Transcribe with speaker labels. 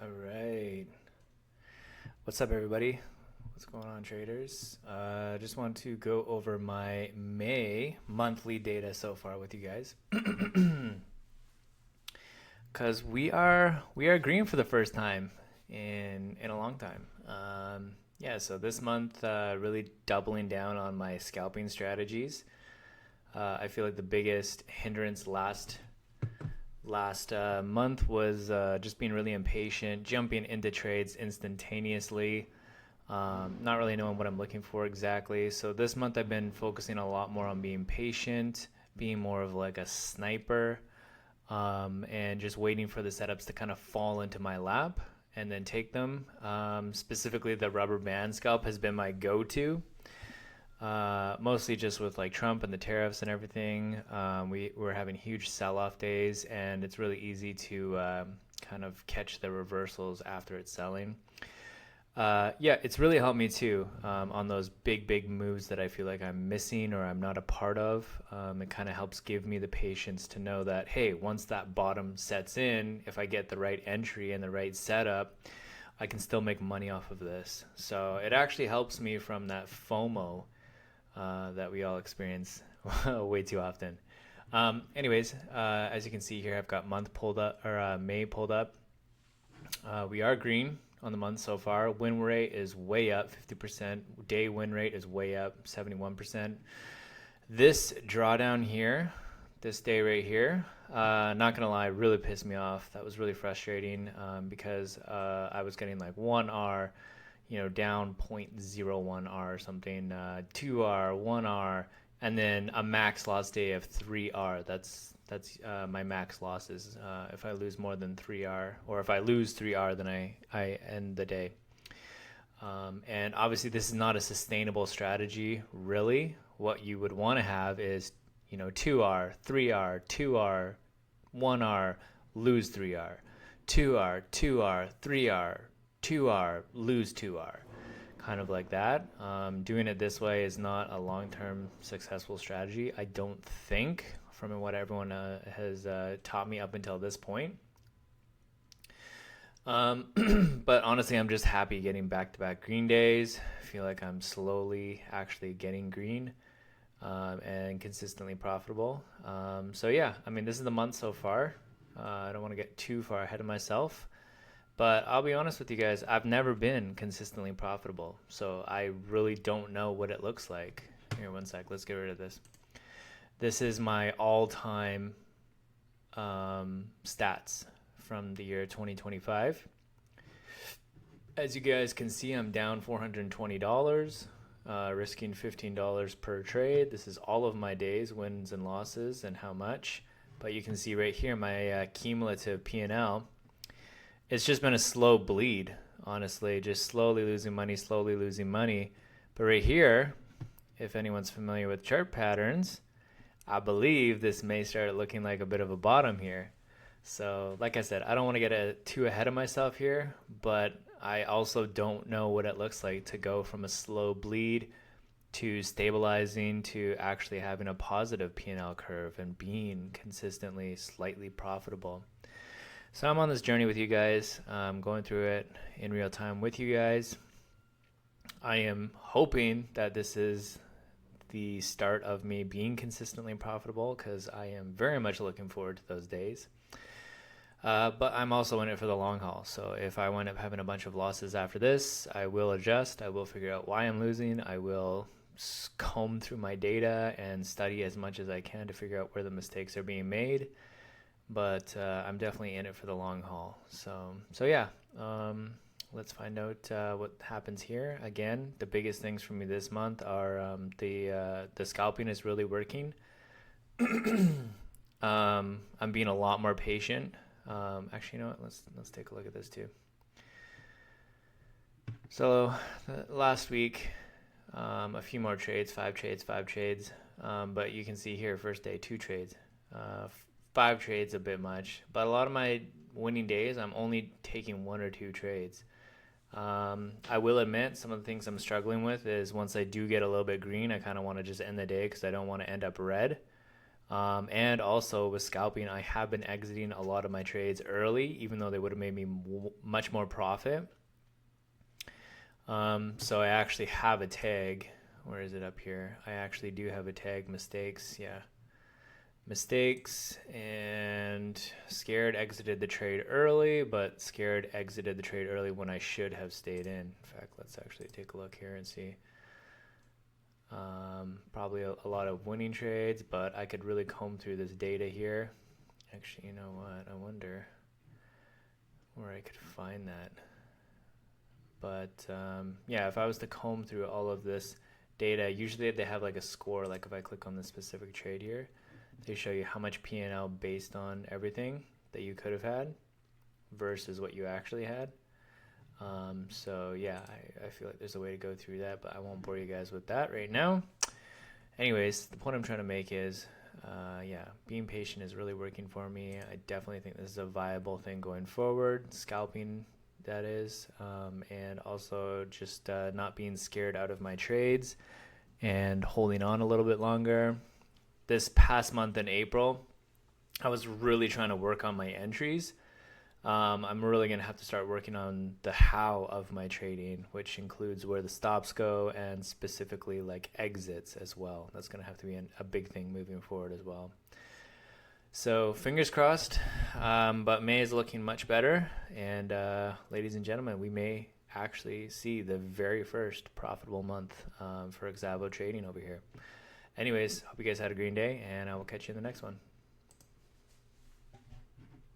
Speaker 1: All right. What's up, everybody? What's going on, traders? Just want to go over my May monthly data so far with you guys, because we are green for the first time in a long time. Yeah, so this month, really doubling down on my scalping strategies. I feel like the biggest hindrance last month was just being really impatient, jumping into trades instantaneously, not really knowing what I'm looking for exactly. So this month I've been focusing a lot more on being patient, being more of like a sniper, and just waiting for the setups to kind of fall into my lap and then take them. Specifically, the rubber band scalp has been my go-to. Mostly just with like Trump and the tariffs and everything. We're having huge sell-off days, and it's really easy to kind of catch the reversals after it's selling. Yeah, it's really helped me too on those big moves that I feel like I'm missing or I'm not a part of. It kind of helps give me the patience to know that, hey, once that bottom sets in, if I get the right entry and the right setup, I can still make money off of this. So it actually helps me from that FOMO that we all experience way too often. Anyways, as you can see here, I've got month pulled up or May pulled up. We are green on the month so far. Win rate is way up, 50%. Day win rate is way up, 71%. This drawdown here, this day right here, not gonna lie, really pissed me off. That was really frustrating because I was getting like 1R, down 0.01R or something, 2R, 1R, and then a max loss day of 3R. That's my max losses. If I lose more than 3R, or if I lose 3R, then I end the day. And obviously, this is not a sustainable strategy, really. What you would want to have is, 2R, 3R, 2R, 1R, lose 3R, 2R, 2R, 3R, 2R, lose 2R. Kind of like that. Doing it this way is not a long term successful strategy, I don't think, from what everyone has taught me up until this point. But honestly, I'm just happy getting back to back green days. I feel like I'm slowly actually getting green and consistently profitable. So, yeah, I mean, this is the month so far. I don't want to get too far ahead of myself. But I'll be honest with you guys, I've never been consistently profitable. So I really don't know what it looks like. Here, one sec. Let's get rid of this. This is my all time stats from the year 2025. As you guys can see, I'm down $420, risking $15 per trade. This is all of my days, wins and losses, and how much. But you can see right here my cumulative P&L. It's just been a slow bleed, honestly, just slowly losing money, slowly losing money. But right here, if anyone's familiar with chart patterns, I believe this may start looking like a bit of a bottom here. So, like I said, I don't want to get too ahead of myself here, but I also don't know what it looks like to go from a slow bleed to stabilizing to actually having a positive P&L curve and being consistently slightly profitable. So I'm on this journey with you guys, going through it in real time with you guys. I am hoping that this is the start of me being consistently profitable because I am very much looking forward to those days. But I'm also in it for the long haul. So if I wind up having a bunch of losses after this, I will adjust. I will figure out why I'm losing. I will comb through my data and study as much as I can to figure out where the mistakes are being made. But I'm definitely in it for the long haul. So yeah, let's find out what happens here. Again, the biggest things for me this month are the scalping is really working. I'm being a lot more patient. Actually, you know what? Let's take a look at this too. So last week, a few more trades, five trades. But you can see here, first day, two trades. 5 trades a bit much, but a lot of my winning days, I'm only taking 1 or 2 trades. I will admit some of the things I'm struggling with is once I do get a little bit green, I kind of want to just end the day because I don't want to end up red. And also with scalping, I have been exiting a lot of my trades early, even though they would have made me much more profit. So I actually have a tag. Where is it up here? I actually do have a tag, mistakes. Yeah. Mistakes, and scared exited the trade early, but scared exited the trade early when I should have stayed in. In fact, let's actually take a look here and see. Probably a lot of winning trades, but I could really comb through this data here. Actually, you know what? I wonder where I could find that. But yeah, if I was to comb through all of this data, usually they have like a score. Like if I click on the specific trade here, they show you how much P&L based on everything that you could have had versus what you actually had. So yeah, I feel like there's a way to go through that, but I won't bore you guys with that right now. Anyways, the point I'm trying to make is, yeah, being patient is really working for me. I definitely think this is a viable thing going forward. Scalping, that is, and also just not being scared out of my trades and holding on a little bit longer. This past month in April, I was really trying to work on my entries. I'm really going to have to start working on the how of my trading, which includes where the stops go and specifically like exits as well. That's going to have to be a big thing moving forward as well. So fingers crossed, but May is looking much better. And ladies and gentlemen, we may actually see the very first profitable month for Xavo trading over here. Anyways, hope you guys had a green day, and I will catch you in the next one.